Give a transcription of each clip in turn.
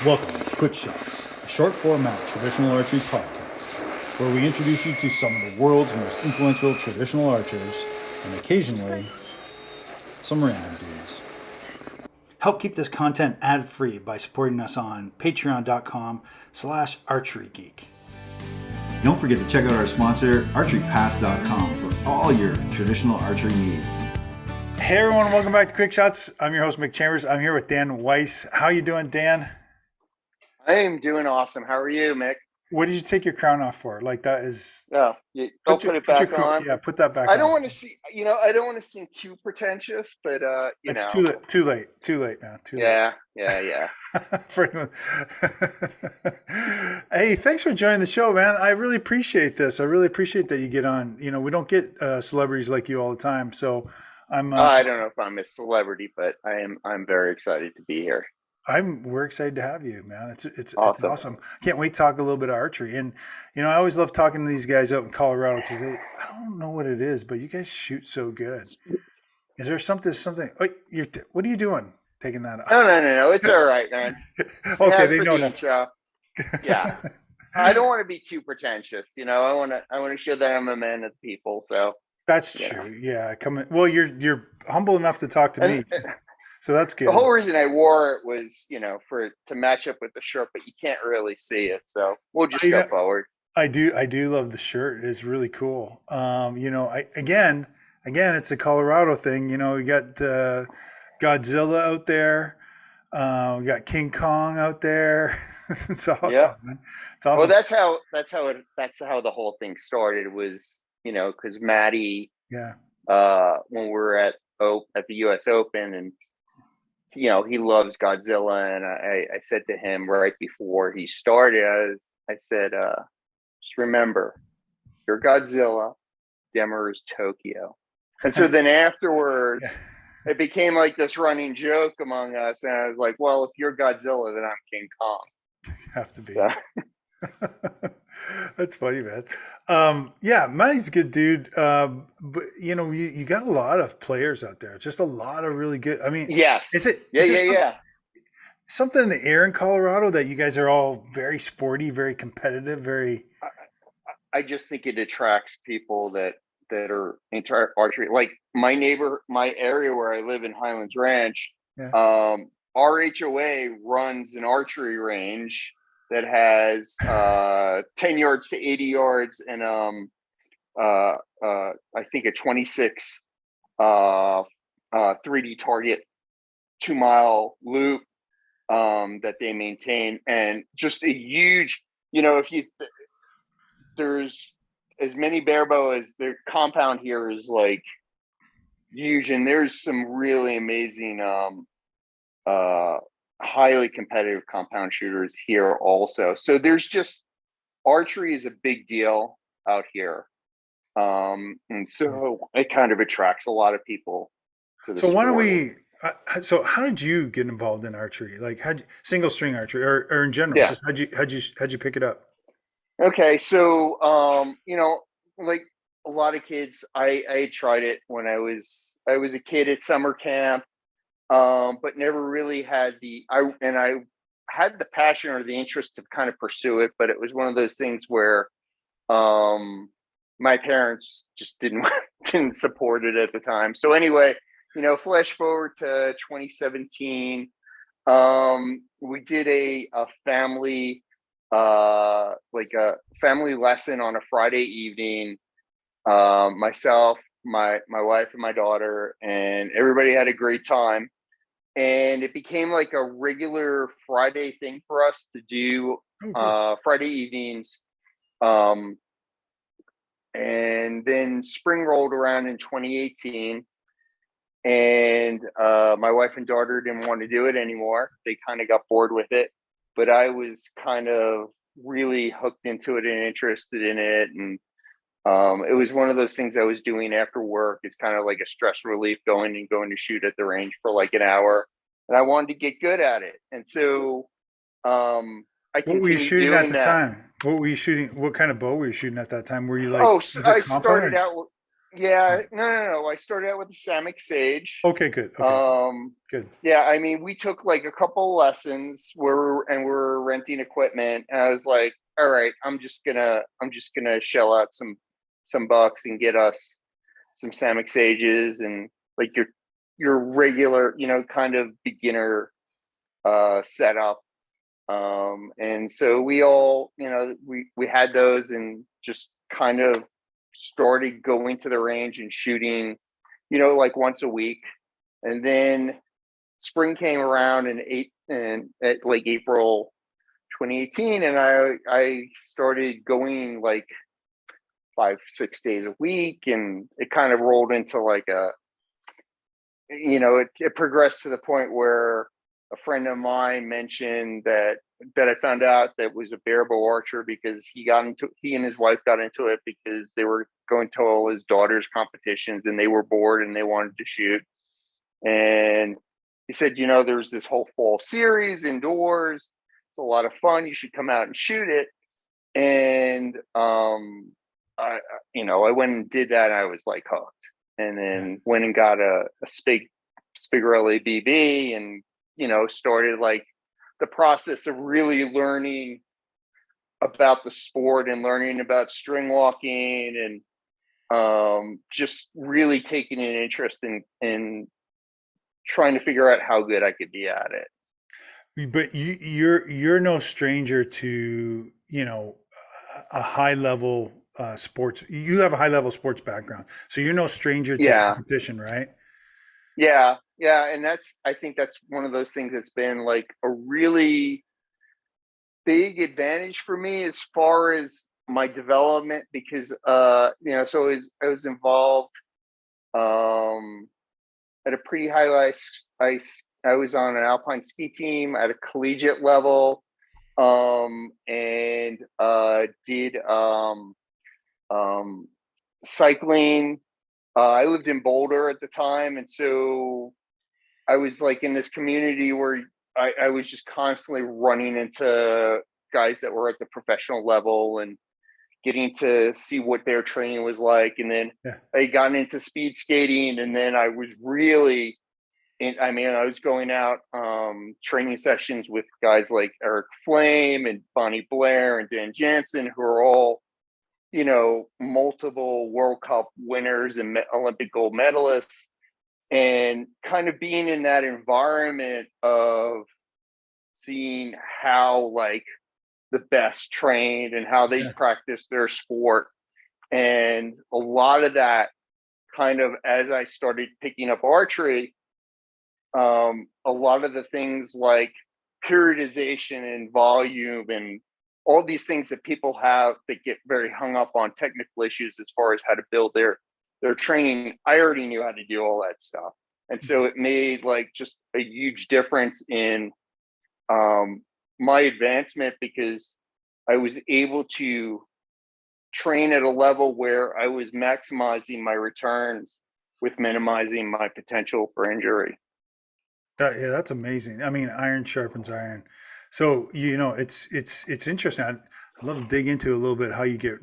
Welcome to Quick Shots, a short format traditional archery podcast, where we introduce you to some of the world's most influential traditional archers, and occasionally, some random dudes. Help keep this content ad-free by supporting us on patreon.com/archerygeek. Don't forget to check out our sponsor, archerypass.com, for all your traditional archery needs. Hey everyone, welcome back to Quick Shots. I'm your host, Mick Chambers. I'm here with Dan Weiss. How you doing, Dan? I am doing awesome. How are you, Mick? What did you take your crown off for? Like that is. Oh, don't put it back on. Yeah, put that back I on. don't want to see. I don't want to seem too pretentious, but It's too late. Too late now. Too late. Yeah. Pretty much. Hey, thanks for joining the show, man. I really appreciate this. I really appreciate that you get on. We don't get celebrities like you all the time, so I'm. I don't know if I'm a celebrity, but I'm very excited to be here. We're excited to have you, man. It's awesome. Can't wait to talk a little bit of archery. And I always love talking to these guys out in Colorado because I don't know what it is, but you guys shoot so good. Is there something? Oh, what are you doing? Taking that off? No. It's all right, man. Okay, they know that. Yeah, I don't want to be too pretentious. I want to show that I'm a man of the people. So that's true. Yeah, well, you're humble enough to talk to me. So that's good. The whole reason I wore it was, to match up with the shirt, but you can't really see it. So we'll just go forward. I do love the shirt. It's really cool. Again, it's a Colorado thing. We got Godzilla out there. We got King Kong out there. It's awesome. Yeah. Man. It's awesome. Well, that's how the whole thing started was, because Maddie, when we were at the U.S. Open, and he loves Godzilla, and I said to him right before he started, I said, just remember, you're Godzilla, Demmer is Tokyo. And so then afterwards, it became like this running joke among us, and I was like, well, if you're Godzilla, then I'm King Kong. Have to be. So. That's funny, man. Matty's a good dude. But you got a lot of players out there. Just a lot of really good. I mean, yes. Is it? Yeah. Something in the air in Colorado that you guys are all very sporty, very competitive, very. I just think it attracts people that are into archery. Like my area where I live in Highlands Ranch. Yeah. Our HOA runs an archery range that has 10 yards to 80 yards and I think a 26 3D target 2-mile loop that they maintain, and just a huge, there's as many Barebow as their compound here is like huge, and there's some really amazing highly competitive compound shooters here also. So there's just, archery is a big deal out here. And so it kind of attracts a lot of people to the sport. Why don't we, so how did you get involved in archery? Like single string archery or in general, just how'd you pick it up? Okay. So, like a lot of kids, I tried it when I was a kid at summer camp. But never really had I had the passion or the interest to kind of pursue it, but it was one of those things where my parents just didn't support it at the time. So anyway, flash forward to 2017, we did a family like a family lesson on a Friday evening. Myself, my wife, and my daughter, and everybody had a great time. And it became like a regular Friday thing for us to do Friday evenings. And then spring rolled around in 2018, and my wife and daughter didn't want to do it anymore. They kind of got bored with it, but I was kind of really hooked into it and interested in it. And it was one of those things I was doing after work. It's kind of like a stress relief, going to shoot at the range for like an hour. And I wanted to get good at it. And so I continued. What were you shooting at the time? What were you shooting? What kind of bow were you shooting at that time? Were you like, I started out with, no. I started out with the Samick Sage. Okay, good. Okay. Good. Yeah, I mean, we took like a couple lessons where we're renting equipment, and I was like, all right, I'm just gonna shell out some bucks and get us some Samick Sages and like your regular, kind of beginner setup. And so we all, we had those and just kind of started going to the range and shooting, like once a week. And then spring came around and at like April 2018, and I started going like 5-6 days a week, and it kind of rolled into like it progressed to the point where a friend of mine mentioned that I found out that was a Barebow archer because he and his wife got into it because they were going to all his daughter's competitions and they were bored and they wanted to shoot. And he said, there's this whole fall series indoors. It's a lot of fun. You should come out and shoot it. And I went and did that, and I was like hooked. And then went and got a Spigarelli BB, and started like the process of really learning about the sport and learning about string walking, and just really taking an interest in trying to figure out how good I could be at it. But you're no stranger to, a high level sports. You have a high level sports background, so you're no stranger to Yeah. competition, right? Yeah. And I think that's one of those things that's been like a really big advantage for me as far as my development, because so I was involved at a pretty high level. I was on an alpine ski team at a collegiate level, and did cycling. I lived in Boulder at the time, and so I was like in this community where I was just constantly running into guys that were at the professional level and getting to see what their training was like. And then Yeah. I got into speed skating, and then I was really, I was going out training sessions with guys like Eric Flame and Bonnie Blair and Dan Jansen, who are all, multiple World Cup winners and Olympic gold medalists. And kind of being in that environment of seeing how like the best trained and how they Yeah. practice their sport. And a lot of that kind of, as I started picking up archery, a lot of the things like periodization and volume and all these things that people have that get very hung up on technical issues as far as how to build their training, I already knew how to do all that stuff. And so it made like just a huge difference in my advancement, because I was able to train at a level where I was maximizing my returns with minimizing my potential for injury. That's amazing. I mean, iron sharpens iron. So, it's interesting. I'd love to dig into a little bit how you get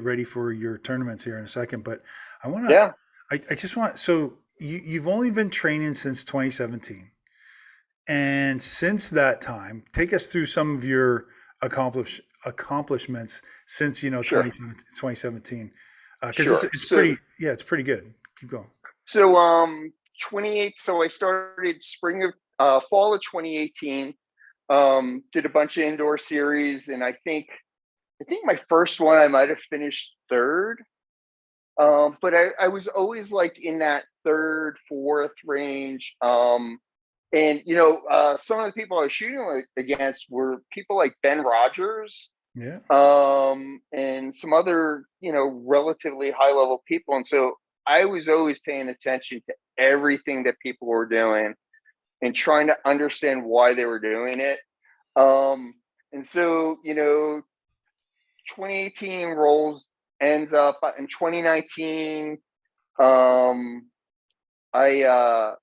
ready for your tournaments here in a second, but I want to Yeah, I just want so you've only been training since 2017. And since that time, take us through some of your accomplishments since, sure, 2017. Because sure. it's pretty, yeah, it's pretty good. Keep going. So 28. So I started fall of 2018. Did a bunch of indoor series, and I think my first one I might have finished third. But I was always like in that third, fourth range. And some of the people I was shooting against were people like Ben Rogers, Yeah. and some other, relatively high level people. And so I was always paying attention to everything that people were doing and trying to understand why they were doing it. And so, 2018 ends up in 2019. I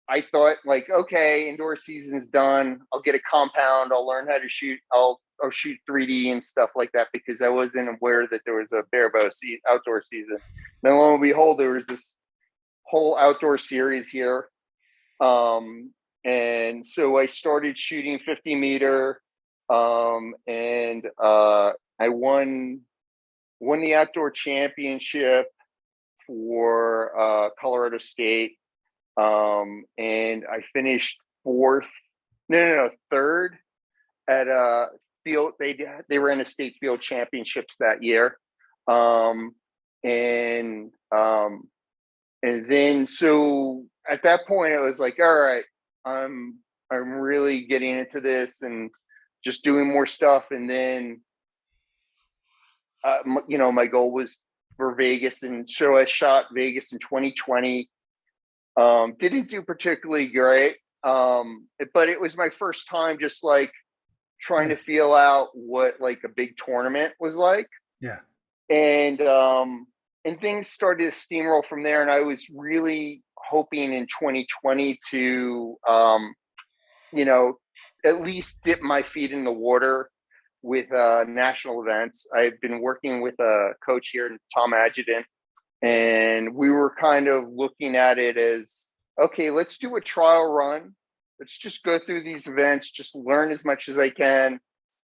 I thought like, okay, indoor season's done. I'll get a compound. I'll learn how to shoot. I'll shoot 3D and stuff like that, because I wasn't aware that there was a barebow outdoor season. Then lo and behold, there was this whole outdoor series here. And so I started shooting 50 meter, and I won the outdoor championship for Colorado State, and I finished fourth, third at a field. They ran a state field championships that year, and then so at that point I was like, all right, I'm really getting into this and just doing more stuff. And then my goal was for Vegas, and so I shot Vegas in 2020. Didn't do particularly great, but it was my first time just like trying to feel out what like a big tournament was like. Yeah. And things started to steamroll from there. And I was really hoping in 2020 to, at least dip my feet in the water with national events. I had been working with a coach here, Tom Adjutant, and we were kind of looking at it as, okay, let's do a trial run. Let's just go through these events, just learn as much as I can.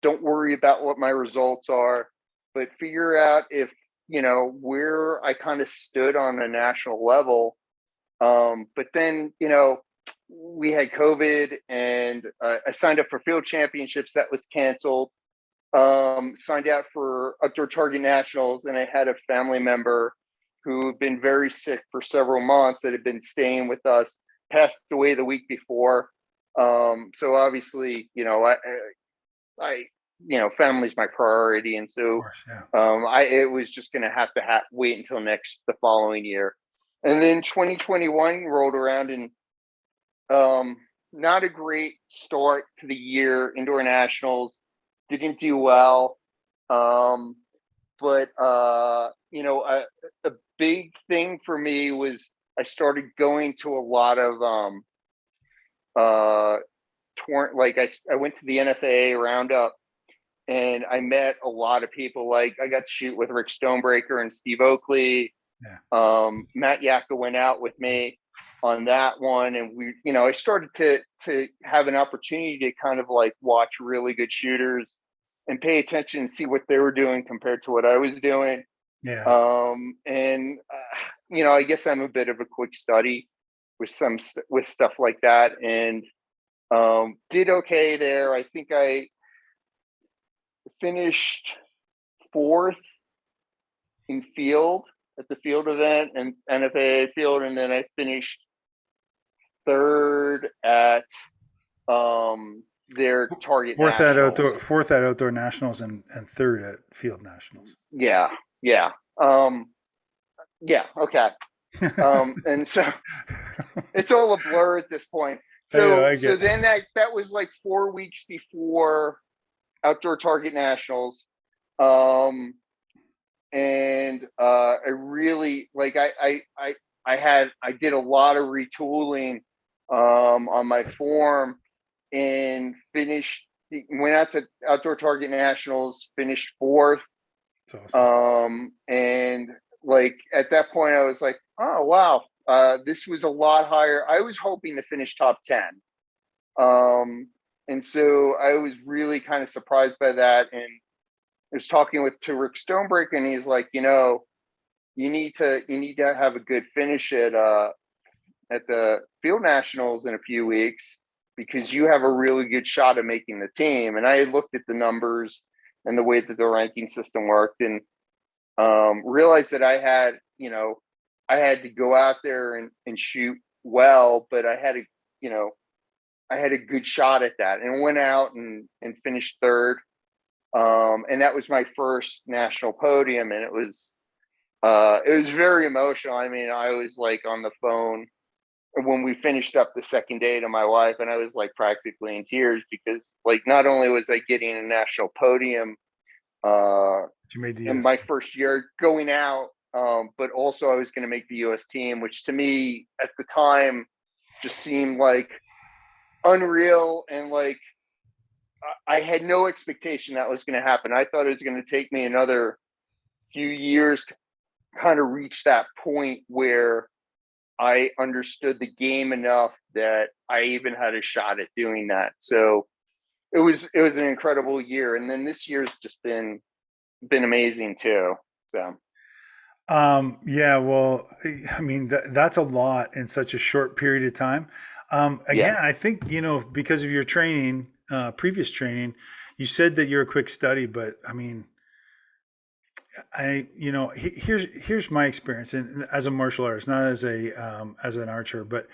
Don't worry about what my results are, but figure out if, where I kind of stood on a national level. But then, we had COVID, and I signed up for field championships. That was canceled. Signed out for outdoor target nationals, and I had a family member who had been very sick for several months that had been staying with us, passed away the week before. So obviously, I family's my priority. And so, Course, yeah. it was just going to have to wait until the following year. And then 2021 rolled around, and not a great start to the year. Indoor nationals didn't do well. But a big thing for me was I started going to a lot of I went to the NFA roundup, and I met a lot of people. Like I got to shoot with Rick Stonebreaker and Steve Oakley. Yeah. Matt Yaka went out with me on that one, and we, I started to have an opportunity to kind of like watch really good shooters and pay attention and see what they were doing compared to what I was doing. Yeah. I guess I'm a bit of a quick study with stuff like that, and did okay there. I think I finished fourth in field at the field event and NFAA field, and then I finished third at their target nationals. Fourth at outdoor nationals, and third at field nationals. Yeah. Okay. And so it's all a blur at this point. So then that was like 4 weeks before outdoor target nationals. And I really like I did a lot of retooling on my form, and went out to outdoor target nationals, finished fourth. That's awesome. And like at that point I was like, oh wow, this was a lot higher. I was hoping to finish top 10. And so I was really kind of surprised by that. And I was talking to Rick Stonebreaker, and he's like, you need to have a good finish at the field nationals in a few weeks, because you have a really good shot at making the team. And I had looked at the numbers and the way that the ranking system worked, and realized that I had to go out there and shoot well, but I had a good shot at that, and went out and finished third. And that was my first national podium, and it was very emotional. I mean, I was like on the phone when we finished up the second day to my wife, and I was like practically in tears, because like not only was I getting a national podium in my first year going out, but also I was going to make the U.S. team, which to me at the time just seemed like unreal. And like I had no expectation that was going to happen. I thought it was going to take me another few years to kind of reach that point where I understood the game enough that I even had a shot at doing that. So it was an incredible year, and then this year's just been amazing too. So Yeah, well, I mean, that's a lot in such a short period of time. yeah, Again, I think, because of your training, previous training, you said that you're a quick study, but I mean, here's my experience and as a martial artist, not as as an archer, but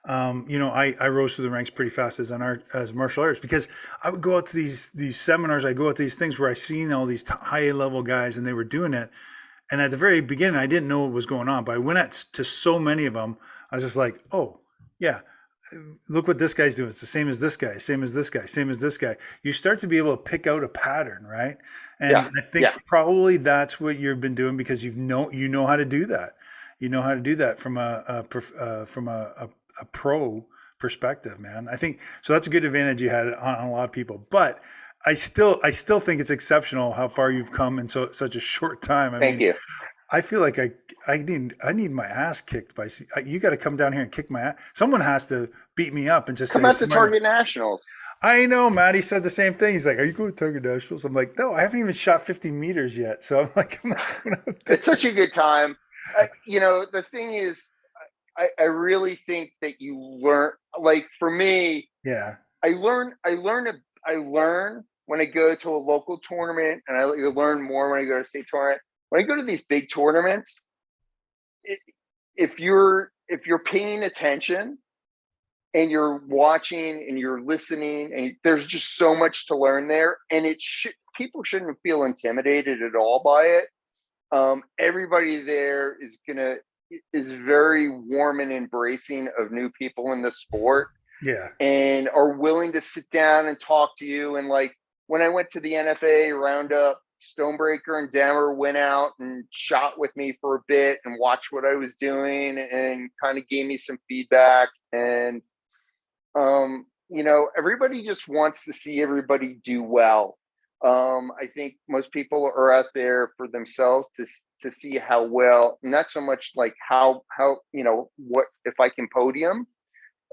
I rose through the ranks pretty fast as as a martial artist because I would go out to these seminars, I go out to these things where I seen all these high level guys and they were doing it, and at the very beginning I didn't know what was going on, but I went to so many of them, I was just like, oh yeah, look what this guy's doing. It's the same as this guy, same as this guy, same as this guy. You start to be able to pick out a pattern, right? yeah, And I think yeah. probably that's what you've been doing because you know how to do that. You know how to do that from a pro perspective, man. I think so. That's a good advantage you had on a lot of people, but I still think it's exceptional how far you've come in such a short time. I Thank mean, you. I feel like I need my ass kicked by you got to come down here and kick my ass. Someone has to beat me up and just Come say, out to "Smart." Target Nationals. I know, Matt. He said the same thing. He's like, "Are you going to Target Nationals?" I'm like, "No, I haven't even shot 50 meters yet." So I'm like, "I'm not going out It's there." such a good time. The thing is, I really think that you learn. Like for me, Yeah, I learn when I go to a local tournament, and I learn more when I go to a state tournament. When I go to these big tournaments, it, if you're paying attention and you're watching and you're listening, and there's just so much to learn there, and people shouldn't feel intimidated at all by it. Everybody there is very warm and embracing of new people in the sport yeah, and are willing to sit down and talk to you. And like when I went to the NFA roundup, Stonebreaker and Dammer went out and shot with me for a bit and watched what I was doing and kind of gave me some feedback. And everybody just wants to see everybody do well. I think most people are out there for themselves to see how well, not so much like how what if I can podium.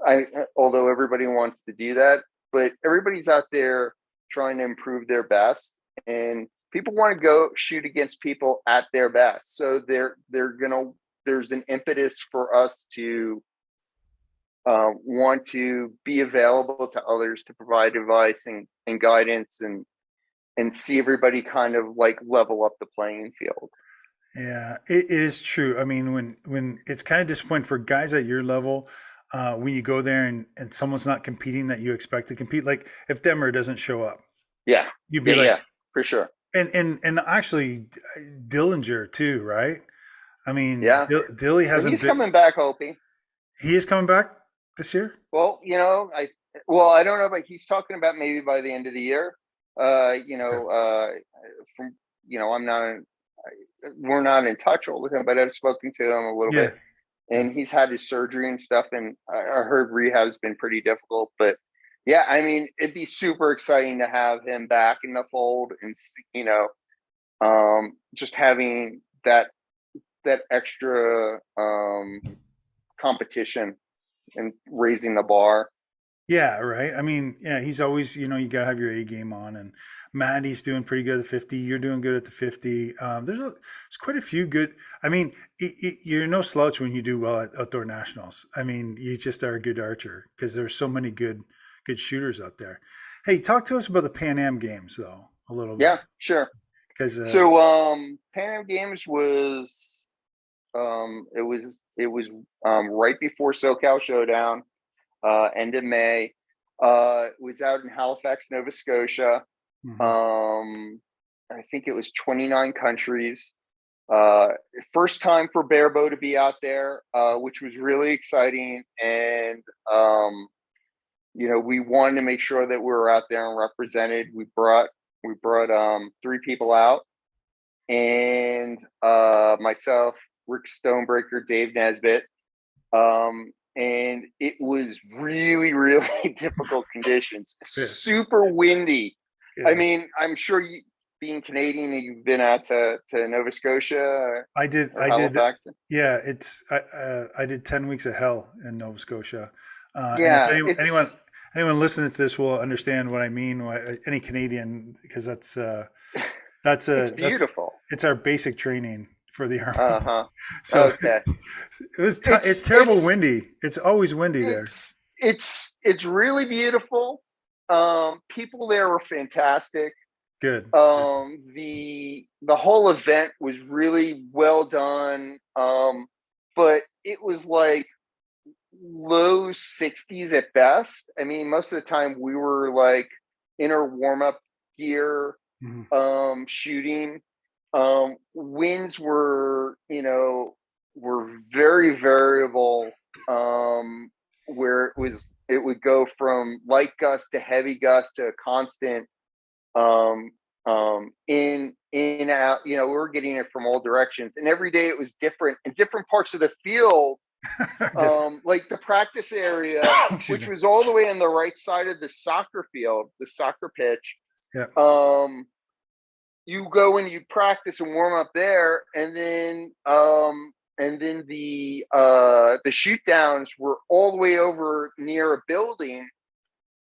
I Although everybody wants to do that, but everybody's out there trying to improve their best, and people want to go shoot against people at their best. So there's an impetus for us to want to be available to others to provide advice and guidance and see everybody kind of like level up the playing field. yeah. It is true. I mean, when it's kind of disappointing for guys at your level, when you go there and someone's not competing that you expect to compete, like if Demmer doesn't show up, Yeah, you'd be yeah, like, yeah, for sure. and actually Dillinger too, right? I mean, Yeah, Dilly but hasn't he's been. coming back, Opie. He is coming back this year. Well, I don't know, but he's talking about maybe by the end of the year. Uh, you Okay. know, uh, from I'm not, we're not in touch all the time, but I've spoken to him a little bit, Yeah. Yeah. and he's had his surgery and stuff, and I heard rehab's been pretty difficult, but yeah, I mean, it'd be super exciting to have him back in the fold, and just having that extra competition and raising the bar. Yeah, right. I mean, yeah, he's always, you got to have your A game on. And Maddie's doing pretty good at the 50. You're doing good at the 50. There's quite a few good. I mean, you're no slouch when you do well at outdoor nationals. I mean, you just are a good archer because there's so many good shooters out there. Hey, talk to us about the Pan Am games though, a little bit. Yeah, sure. Because, So PanAm Games was right before SoCal Showdown, end of May. It was out in Halifax, Nova Scotia. mhm. I think it was 29 countries. Uh, First time for Barebow to be out there, which was really exciting. And we wanted to make sure that we were out there and represented. We brought three people out, and myself, Rick Stonebreaker, Dave Nesbitt. And it was really, really difficult conditions. Yes. Super windy. I Yeah. mean, I'm sure being Canadian, you've been out to Nova Scotia I did. or I did. Halifax? Yeah, I did 10 weeks of hell in Nova Scotia, and if Yeah, anyone listening to this will understand what I mean, any Canadian, because that's it's a that's beautiful. it's our basic training for the army. Uh-huh. So Okay. it's It's terrible it's windy. It's always windy there. it's really beautiful. People there were fantastic. Good. The whole event was really well done. But it was like low 60s at best. I mean, most of the time we were like in our warm-up gear, Mhm. shooting. Winds were, were very variable, where it would go from light gust to heavy gust to a constant, um, in out. We were getting it from all directions, and every day it was different in different parts of the field. Different. Like the practice area, Excuse which me. was all the way on the right side of the soccer field, the soccer pitch. Yeah. Um, you go and you practice and warm up there, and then the shoot downs were all the way over near a building,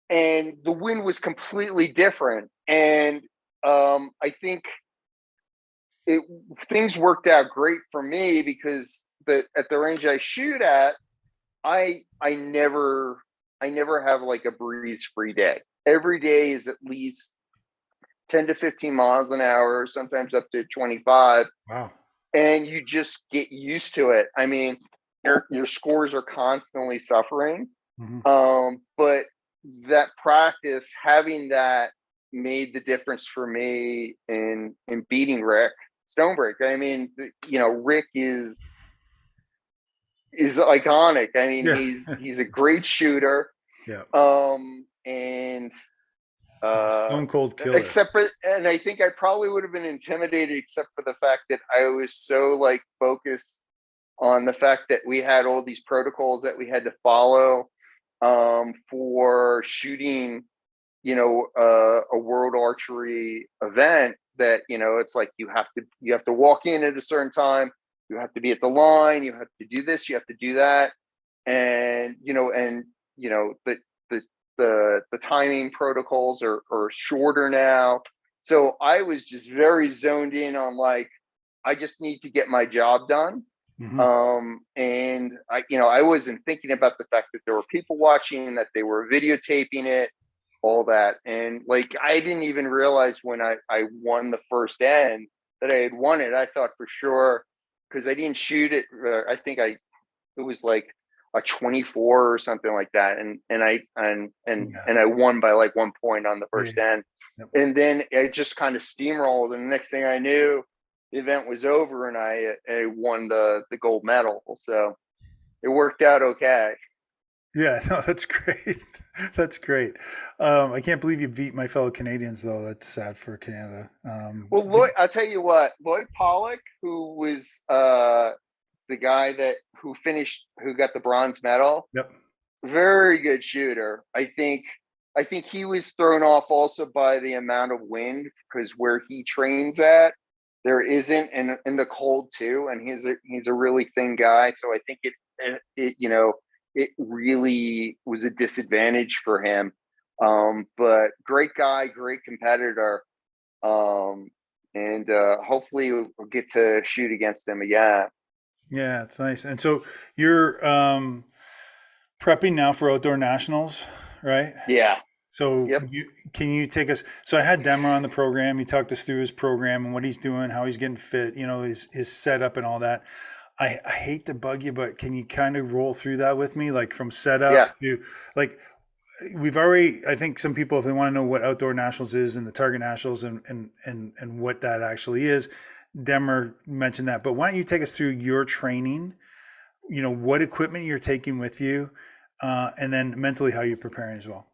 and the wind was completely different. And I think it things worked out great for me because at the range I shoot at, I never have like a breeze free day. Every day is at least 10 to 15 miles an hour, sometimes up to 25, Wow. and you just get used to it. I mean, your scores are constantly suffering. Hmm. But that practice, having that, made the difference for me in beating Rick Stonebreak. I mean, Rick is iconic. I mean, Yeah. he's a great shooter. Yeah. And He's a uh stone cold killer. except for, and I think I probably would have been intimidated, except for the fact that I was so like focused on the fact that we had all these protocols that we had to follow, for shooting, a world archery event, that, it's like you have to walk in at a certain time, you have to be at the line, you have to do this, you have to do that. And the the timing protocols are shorter now. So I was just very zoned in on, like, I just need to get my job done. Hmm. And I wasn't thinking about the fact that there were people watching, that they were videotaping it, all that. And like, I didn't even realize when I won the first end that I had won it. I thought for sure, because I didn't shoot it. I think it was like a 24 or something like that. And I won by like 1 point on the Yeah. first end. Yep. And then it just kind of steamrolled. And the next thing I knew, the event was over, and I won the gold medal. So it worked out okay. Yeah, no, that's great. That's great. I can't believe you beat my fellow Canadians, though. That's sad for Canada. Well, Lloyd, I'll tell you what, Lloyd Pollock, who was the guy who got the bronze medal, Yep. very good shooter. I think he was thrown off also by the amount of wind, because where he trains at, there isn't, and in the cold too. And he's a really thin guy, so I think it really was a disadvantage for him. But great guy, great competitor. And hopefully we'll get to shoot against him again. Yeah, it's nice. And so you're prepping now for outdoor nationals, right? Yeah. So Yep. can you take us? So I had Demmer on the program. He talked us through his program and what he's doing, how he's getting fit, his setup and all that. I hate to bug you, but can you kind of roll through that with me, like from setup Yeah. to like we've already, I think some people, if they want to know what outdoor nationals is and the target nationals and what that actually is, Demmer mentioned that. But why don't you take us through your training? What equipment you're taking with you, and then mentally how you're preparing as well.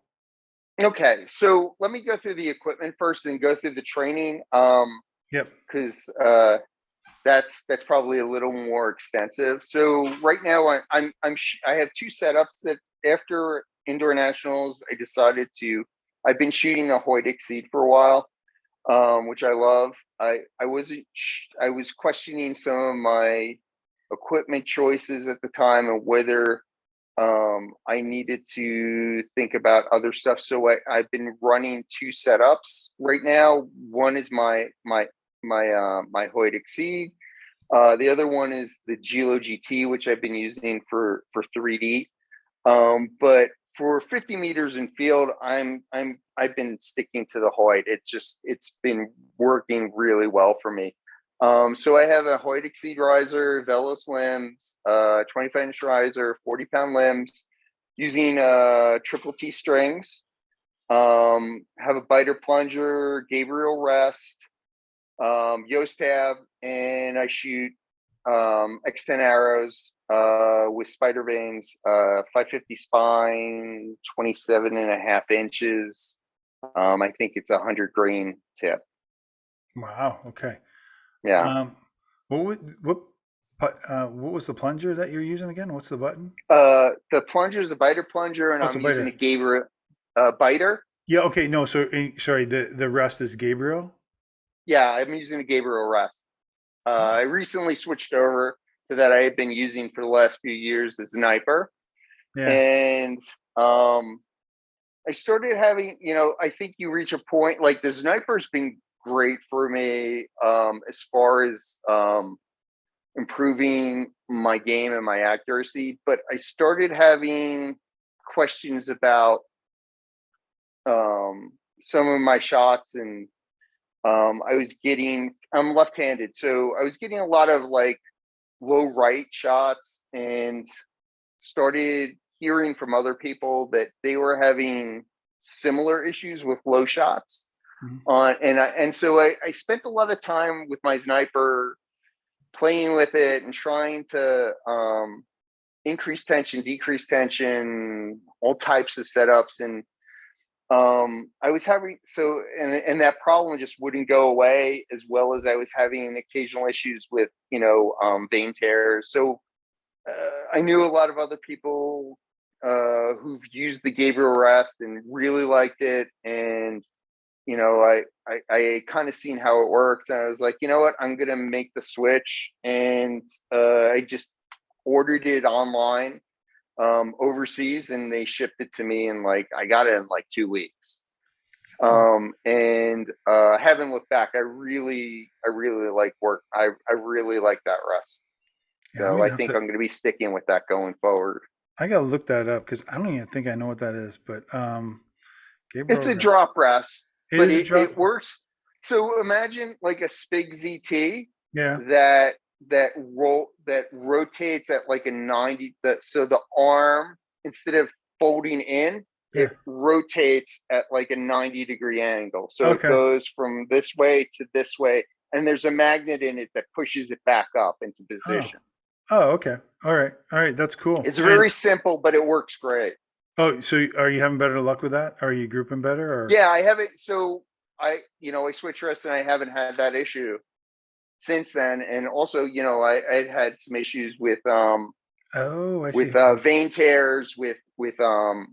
Okay, so let me go through the equipment first and go through the training, Yep. because that's probably a little more extensive. So right now I have two setups that after indoor nationals I decided to. I've been shooting a Hoyt Exceed for a while. which I love. I wasn't. I was questioning some of my equipment choices at the time and whether I needed to think about other stuff. So I've been running two setups right now. One is my Hoyt Exceed. The other one is the Gilo GT, which I've been using for 3D. But for 50 meters in field, I've been sticking to the Hoyt. It's been working really well for me. So I have a Hoyt Exceed riser, Velos limbs, 25-inch riser, 40-pound limbs, using triple T strings. Have a biter plunger, Gabriel rest, Yoast tab, and I shoot X10 arrows with spider veins, 550 spine, 27.5 inches. I think it's 100 grain tip. Wow. Okay. Yeah. What was the plunger that you're using again? What's the button? The plunger is a biter plunger, and Oh, it's a I'm using biter. a Gabriel biter. Yeah. Okay. No. So sorry. The rest is Gabriel. Yeah, I'm using a Gabriel rest. I recently switched over to that I had been using for the last few years, the Sniper. Yeah. And I started having, I think you reach a point like the Sniper's been great for me as far as improving my game and my accuracy, but I started having questions about some of my shots, and I'm left-handed, so I was getting a lot of like low right shots, and started hearing from other people that they were having similar issues with low shots. So I spent a lot of time with my Sniper playing with it and trying to increase tension, decrease tension, all types of setups. And I was having and that problem just wouldn't go away, as well as I was having occasional issues with vein tears. So I knew a lot of other people who've used the Gabriel rest and really liked it, and I kind of seen how it worked, and I was like, you know what, I'm gonna make the switch, and I just ordered it online overseas, and they shipped it to me, and like I got it in like 2 weeks. And haven't looked back. I really like work. I really like that rest. Yeah. I'm So gonna I have think to. I'm going to be sticking with that going forward. I gotta look that up because I don't even think I know what that is. But It's Gabriel, a drop rest, it but is a drop. it works. So imagine like a Spig ZT Yeah. that rotates at like a 90. So the arm, instead of folding in, Yeah. it rotates at like a 90-degree angle. So it Okay. goes from this way to this way, and there's a magnet in it that pushes it back up into Oh. position. Oh. Okay. All right. All right. That's cool. It's And very simple, but it works great. oh, so are you having better luck with that? Are you grouping better or? Yeah, I haven't. So I switch rests, and I haven't had that issue since then. And also, I had some issues Oh, I see with how it works. vein tears, with the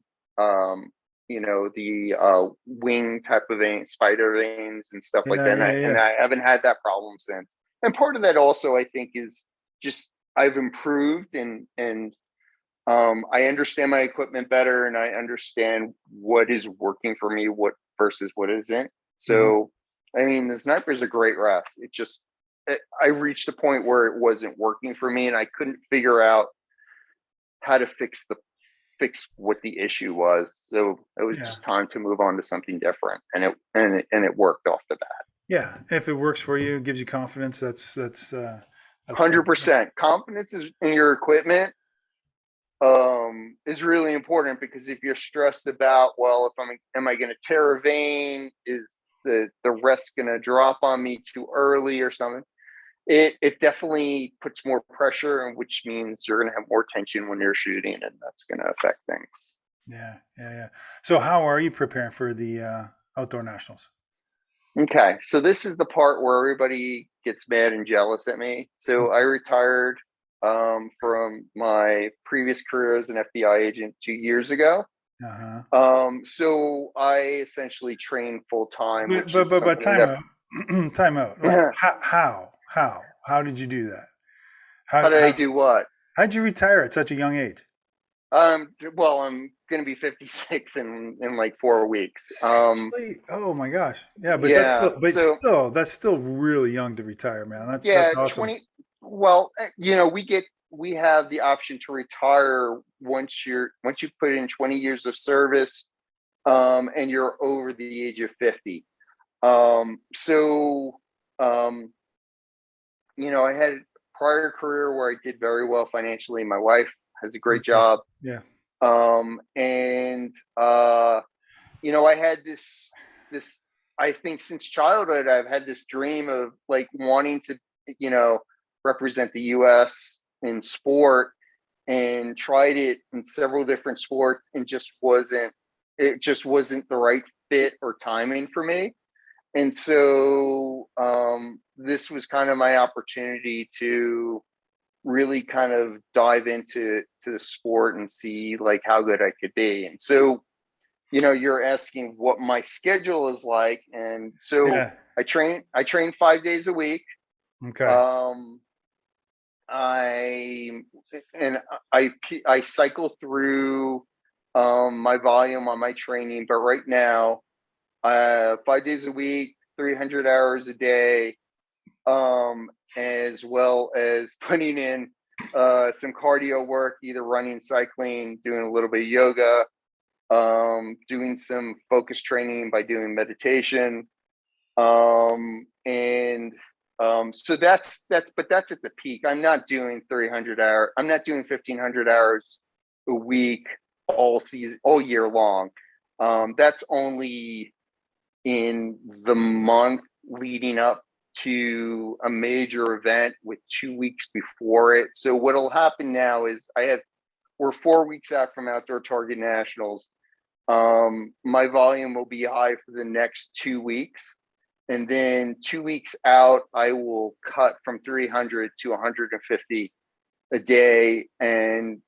wing type of vein, spider veins and stuff like Yeah. that. Yeah. And Yeah. I haven't had that problem since. And part of that also, I think, is just I've improved, and I understand my equipment better, and I understand what is working for me, what versus what isn't. Mhm. So, I mean, the Sniper is a great rest. I reached a point where it wasn't working for me, and I couldn't figure out how to fix what the issue was. So it was Yeah. just time to move on to something different, and it worked off the bat. Yeah. If it works for you, gives you confidence. That's good. 100% confidence is in your equipment is really important, because if you're stressed about, well, if am I going to tear a vein, is the rest going to drop on me too early or something, it definitely puts more pressure, and which means you're going to have more tension when you're shooting, and that's going to affect things. Yeah. Yeah. Yeah. So how are you preparing for the outdoor nationals? Okay, so this is the part where everybody gets mad and jealous at me. So I retired from my previous career as an FBI agent 2 years ago. Uh-huh. So I essentially train full time, But which is something time that out. Time out. Like how did you do that? how did I How do what? how'd you retire at such a young age? Well, I'm gonna be 56 in like 4 weeks. Seriously? Oh my gosh. Yeah, but Yeah. So that's still really young to retire, man. That's yeah, awesome. 20. Well, we have the option to retire once you put in 20 years of service, and you're over the age of 50. So, um, I had a prior career where I did very well financially. My wife has a great Okay. job. Yeah. And I had this I think since childhood I've had this dream of like wanting to, you know, represent the US in sport, and tried it in several different sports, and just wasn't the right fit or timing for me. And so this was kind of my opportunity to really kind of dive into the sport and see like how good I could be. And so, you're asking what my schedule is like. And so Yeah. I train 5 days a week. Okay. Um, I and I cycle through my volume on my training, but right now, 5 days a week, 300 hours a day, as well as putting in some cardio work, either running, cycling, doing a little bit of yoga, doing some focus training by doing meditation, and so but that's at the peak. I'm not doing 300 hour. I'm not doing 1,500 hours a week all year long. That's only in the month leading up to a major event with 2 weeks before it. So what'll happen now is we're 4 weeks out from Outdoor Target Nationals. My volume will be high for the next 2 weeks. And then 2 weeks out, I will cut from 300 to 150 a day, and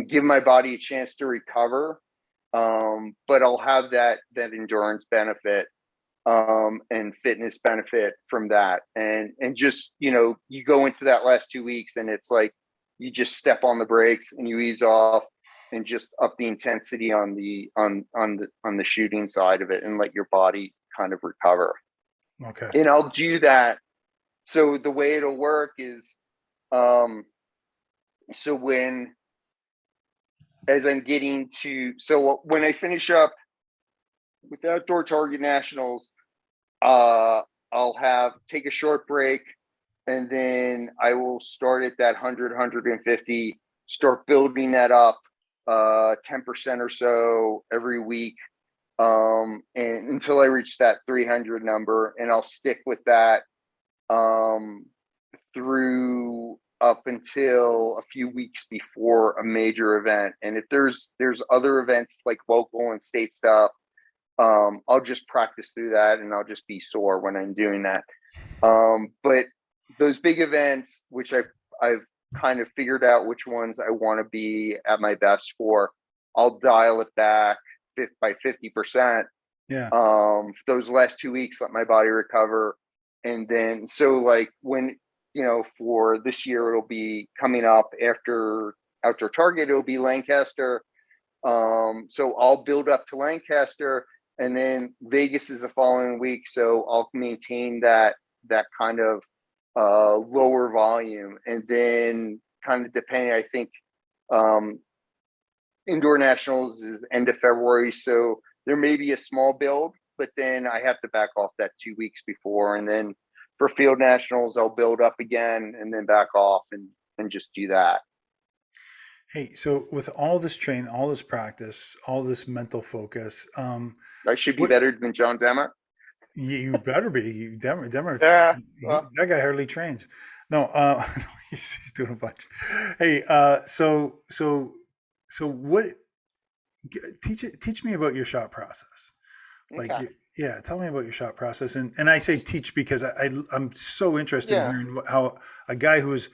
give my body a chance to recover. But I'll have that endurance benefit, and fitness benefit from that. And just, you go into that last 2 weeks and it's like you just step on the brakes and you ease off and just up the intensity on the shooting side of it and let your body kind of recover. Okay. And I'll do that. So the way it'll work is, so when as I'm getting to so when I finish up with Outdoor Target Nationals, uh I'll have take a short break, and then I will start at that 100, start building that up 10% or so every week, and until I reach that 300 number, and I'll stick with that um through up until a few weeks before a major event. And if there's other events like local and state stuff, I'll just practice through that, and I'll just be sore when I'm doing that. But those big events, which I've kind of figured out which ones I want to be at my best for, I'll dial it back by 50%. Yeah. Those last 2 weeks, let my body recover. And then, so like when, for this year, it'll be coming up after Outdoor Target, it'll be Lancaster. So I'll build up to Lancaster, and then Vegas is the following week. So I'll maintain that kind of lower volume, and then kind of depending, I think Indoor Nationals is end of February, so there may be a small build, but then I have to back off that 2 weeks before, and then for Field Nationals I'll build up again and then back off, and just do that. Hey, so with all this training, all this practice, all this mental focus, I should be what better than John Demmer. you better be. Demmer, Yeah, well, that guy hardly trains. No, he's doing a bunch. Hey, so what? Teach me about your shot process. Like, okay. yeah, tell me about your shot process. And I say teach because I'm so interested in Yeah. hearing how a guy who's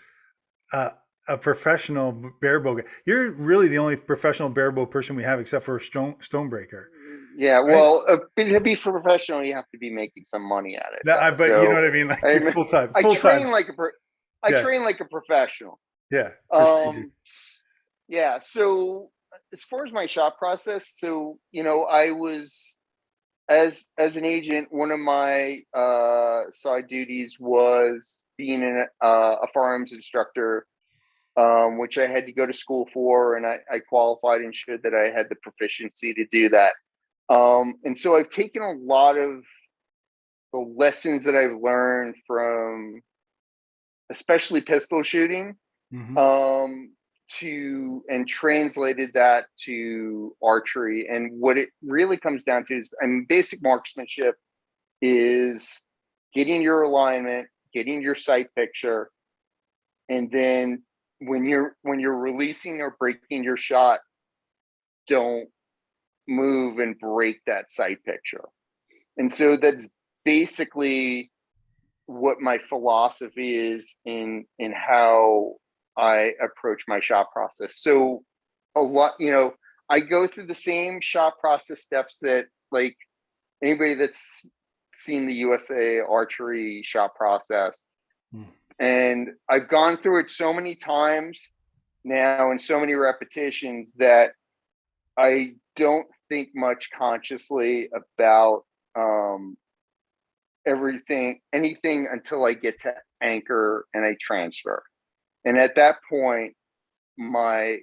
uh, a professional barebow guy. You're really the only professional barebow person we have, except for Stonebreaker, Yeah, right? well, to be professional, you have to be making some money at it, though. But you know So, what I mean. Like you're I full time, I full time. train like I Yeah, train like a professional. yeah, for sure you do. Um, yeah. So as far as my shop process, so I was as an agent, one of my side duties was being a firearms instructor, which I had to go to school for, and I qualified and showed that I had the proficiency to do that. And so I've taken a lot of the lessons that I've learned from, especially pistol shooting, Hmm. and translated that to archery. And what it really comes down to is, I mean, basic marksmanship is getting your alignment, getting your sight picture, and then when you're releasing or breaking your shot, don't move and break that sight picture. And so that's basically what my philosophy is in how I approach my shop process. So a lot, I go through the same shop process steps that, like, anybody that's seen the USA archery shop process. Mm. And I've gone through it so many times now and so many repetitions that I don't think much consciously about anything until I get to anchor and I transfer. And at that point, my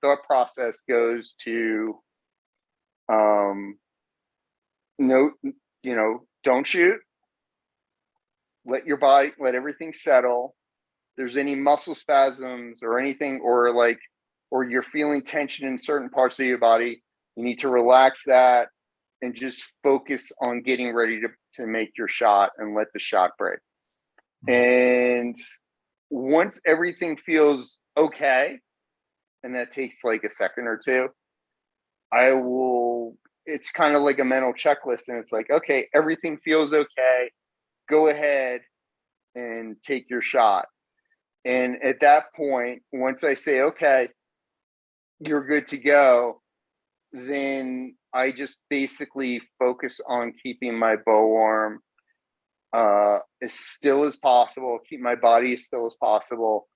thought process goes to no, don't shoot, let everything settle. If there's any muscle spasms or anything, or you're feeling tension in certain parts of your body, you need to relax that and just focus on getting ready to make your shot and let the shot break. Mm. And once everything feels okay, and that takes like a second or two, it's kind of like a mental checklist. And it's like, okay, everything feels okay. Go ahead and take your shot. And at that point, once I say, okay, you're good to go, then I just basically focus on keeping my bow arm as still as possible, keep my body as still as possible,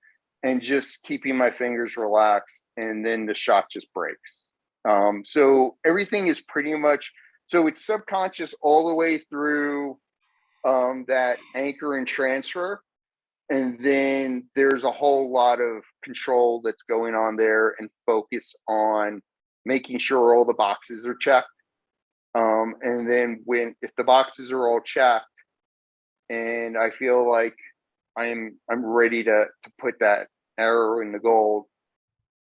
and just keeping my fingers relaxed. And then the shot just breaks. So everything is pretty much, so it's subconscious all the way through that anchor and transfer. And then there's a whole lot of control that's going on there and focus on making sure all the boxes are checked. And then if the boxes are all checked and I feel like I'm ready to put that arrow in the gold,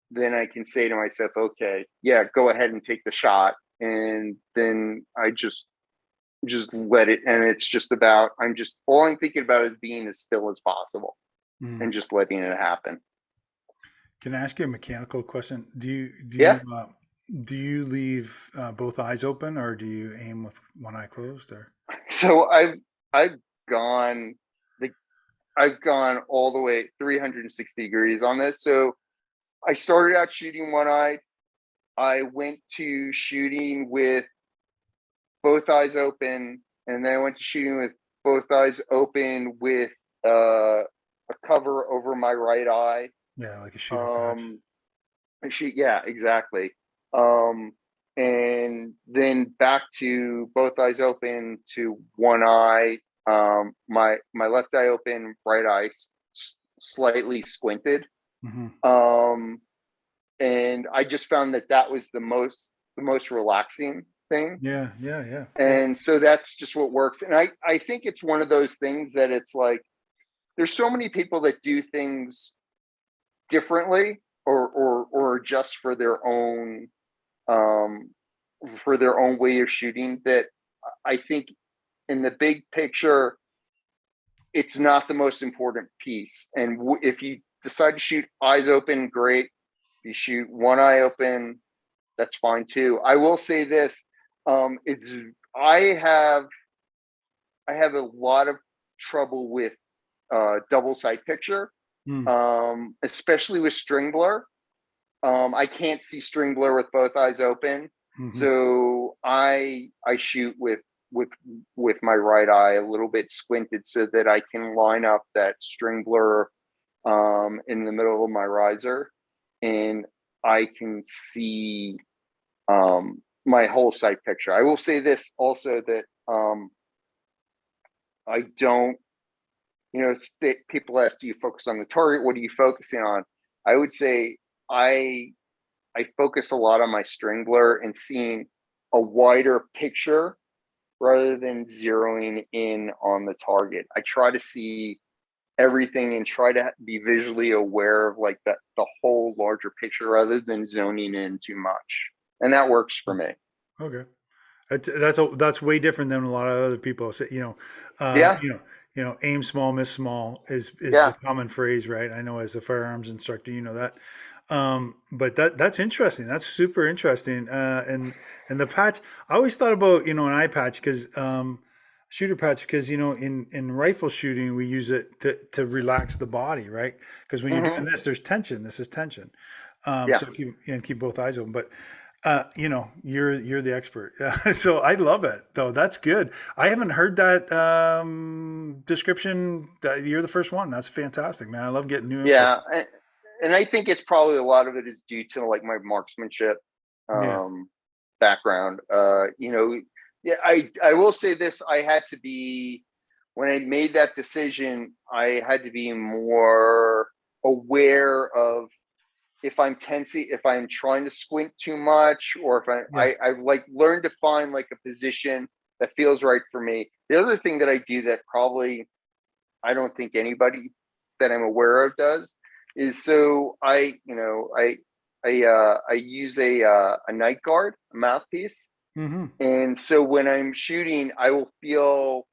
then I can say to myself, okay, yeah, go ahead and take the shot. And then I just let it. And it's just about, all I'm thinking about is being as still as possible Mm. and just letting it happen. Can I ask you a mechanical question? Yeah. Do you leave both eyes open, or do you aim with one eye closed? Or So I've gone I've gone all the way 360 degrees on this. So I started out shooting one eye. I went to shooting with both eyes open, and then I went to shooting with both eyes open with a cover over my right eye. yeah, like a shooter patch. Yeah, exactly. Um, and then back to both eyes open to one eye. My left eye open, right eye slightly squinted. Mm-hmm. And I just found that was the most relaxing thing. Yeah, yeah, yeah. And so that's just what works. And I think it's one of those things that it's like, there's so many people that do things differently or just for their own way of shooting, that I think in the big picture, it's not the most important piece. And if you decide to shoot eyes open, great. If you shoot one eye open, that's fine too. I will say this: it's I have I have a lot of trouble with double sight picture. Mm. especially with string blur. I can't see string blur with both eyes open, Mm-hmm. so I shoot with my right eye a little bit squinted so that I can line up that string blur in the middle of my riser, and I can see my whole sight picture. I will say this also, that I don't, people ask, do you focus on the target? What are you focusing on? I would say I I focus a lot on my string blur and seeing a wider picture rather than zeroing in on the target. I try to see everything and try to be visually aware of like the whole larger picture rather than zoning in too much. And that works for me. Okay. That's way different than a lot of other people say. Yeah. Aim small, miss small is the Yeah. common phrase, right? I know as a firearms instructor, you know that. But that's interesting. That's super interesting. And the patch, I always thought about an eye patch because shooter patch because in rifle shooting we use it to relax the body, right? Because when you're doing Hmm. this, there's tension. This is tension. Yeah. So keep both eyes open, but you're the expert. So I love it though. That's good. I haven't heard that description. You're the first one. That's fantastic, man. I love getting new info. Yeah. And I think it's probably a lot of it is due to like my marksmanship Yeah. um, background. Yeah, I will say this: I had to be, when I made that decision, I had to be more aware of if I'm tensing, if I'm trying to squint too much, or if Yeah. I've like learned to find like a position that feels right for me. The other thing that I do that probably I don't think anybody that I'm aware of does is, so I use a night guard, a mouthpiece, Mm-hmm. and so when I'm shooting, I will feel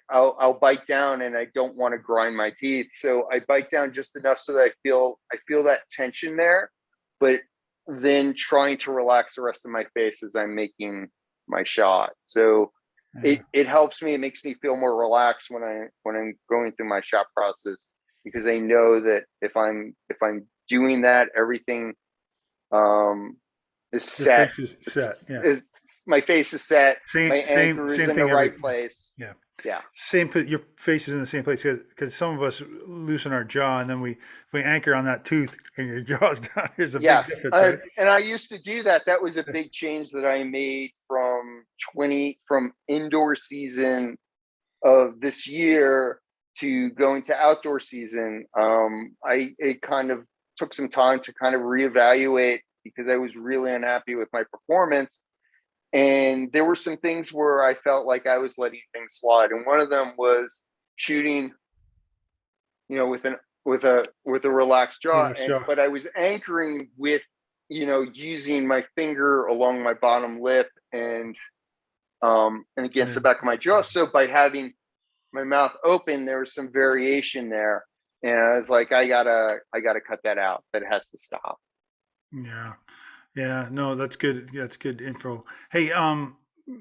I'll bite down, and I don't want to grind my teeth, so I bite down just enough so that I feel that tension there, but then trying to relax the rest of my face as I'm making my shot. So Yeah. it helps me. It makes me feel more relaxed when I'm going through my shot process, because I know that if I'm doing that, everything um, is Your set. face is set. Yeah. My face is set. My anchor is Same in the thing. right place. Yeah. Yeah. Your face is in the same place because some of us loosen our jaw and then we anchor on that tooth and your jaw's down. There's a big Yes. difference, right? And I used to do that. That was a big change that I made from indoor season of this year to going to outdoor season. It kind of took some time to kind of reevaluate because I was really unhappy with my performance. And there were some things where I felt like I was letting things slide. And one of them was shooting, with a relaxed jaw, Relax jaw. but I was anchoring with, using my finger along my bottom lip and against the And back of my jaw. So by having my mouth open, there was some variation there. And I was like, I gotta cut that out. That has to stop. yeah. Yeah, no, that's good. That's good info. Hey,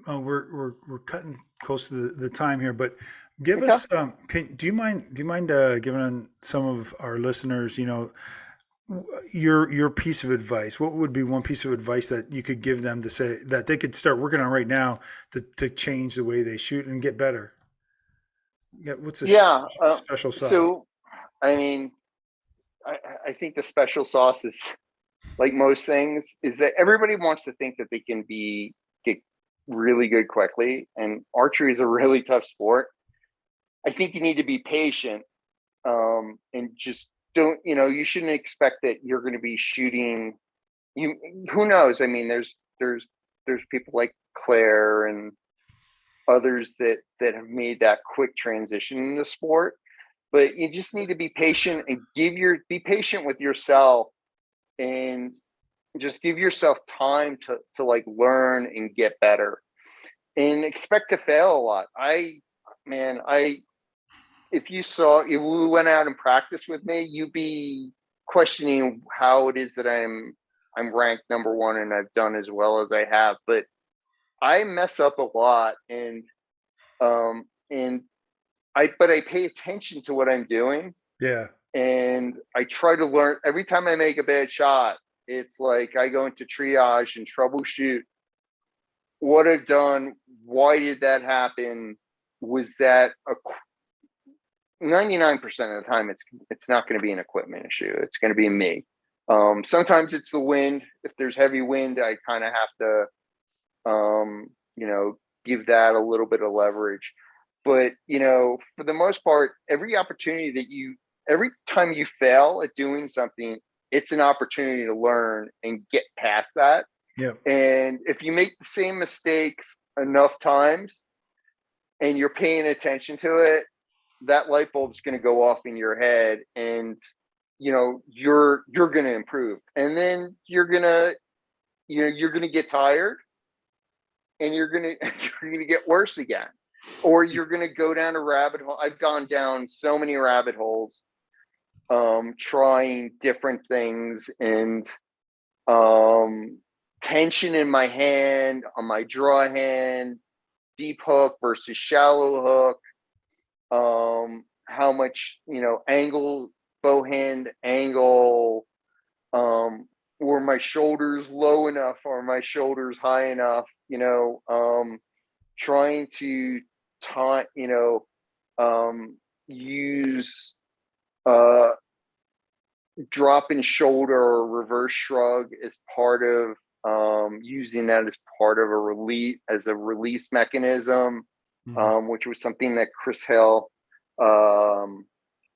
we're cutting close to the time here, but give Okay. us do you mind giving some of our listeners, your piece of advice? What would be one piece of advice that you could give them to say that they could start working on right now to change the way they shoot and get better? Yeah, what's a Yeah. special sauce? So I mean, I think the special sauce is, like most things, is that everybody wants to think that they can get really good quickly, and archery is a really tough sport. I think you need to be patient, and just don't, you shouldn't expect that you're going to be shooting. You Who knows? I mean, there's people like Claire and others that have made that quick transition in the sport, but you just need to be patient and be patient with yourself, and just give yourself time to like learn and get better, and expect to fail a lot. Man, if we went out and practiced with me, you'd be questioning how it is that I'm ranked number one and I've done as well as I have. But I mess up a lot, and I pay attention to what I'm doing, Yeah. And I try to learn every time I make a bad shot. It's like I go into triage and troubleshoot what I've done. Why did that happen? Was that 99% of the time it's not going to be an equipment issue. It's going to be me. Sometimes it's the wind. If there's heavy wind, I kind of have to, give that a little bit of leverage. But, for the most part, every time you fail at doing something, it's an opportunity to learn and get past that. Yep. And if you make the same mistakes enough times and you're paying attention to it, that light bulb's going to go off in your head, and you're going to improve. And then you're going to get tired, and you're going to get worse again, or you're going to go down a rabbit hole. I've gone down so many rabbit holes, trying different things, and tension in my hand, on my draw hand, deep hook versus shallow hook, how much, angle, bow hand angle, were my shoulders low enough or my shoulders high enough, trying to use drop in shoulder or reverse shrug as part of using that as part of a release mechanism, which was something that Chris Hill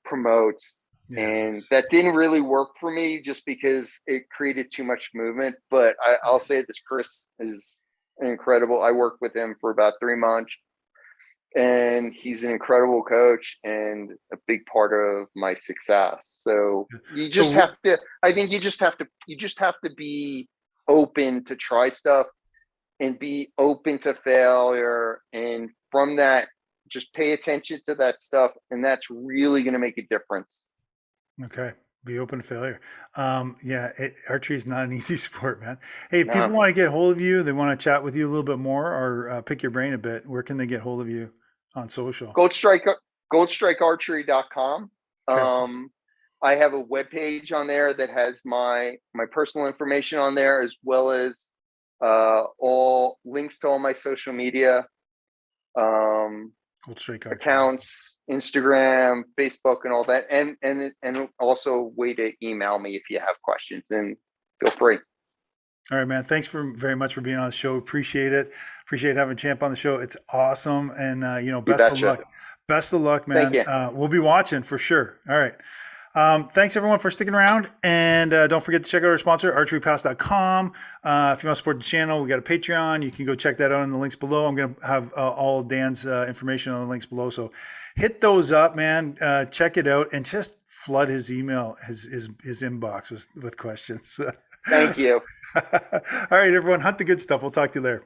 promotes. Yes. And that didn't really work for me just because it created too much movement. But I'll say this: Chris is incredible. I worked with him for about 3 months, and he's an incredible coach and a big part of my success. So you just have to be open to try stuff and be open to failure. And from that, just pay attention to that stuff. And that's really going to make a difference. Okay. Be open to failure. Archery is not an easy sport, man. Hey, if people want to get hold of you, they want to chat with you a little bit more or pick your brain a bit, where can they get hold of you on social? goldstrikearchery.com. Okay. I have a webpage on there that has my personal information on there, as well as all links to all my social media accounts, Instagram, Facebook, and all that, and also a way to email me if you have questions, and feel free. All right, man. Thanks very much for being on the show. Appreciate it. Appreciate having Champ on the show. It's awesome. And, best of luck. Best of luck, man. Thank you. We'll be watching for sure. All right. Thanks everyone for sticking around, and don't forget to check out our sponsor, archerypass.com. If you want to support the channel, we got a Patreon. You can go check that out in the links below. I'm going to have all Dan's information on the links below. So hit those up, man. Check it out and just flood his email, his inbox with questions. Thank you. All right, everyone, hunt the good stuff. We'll talk to you later.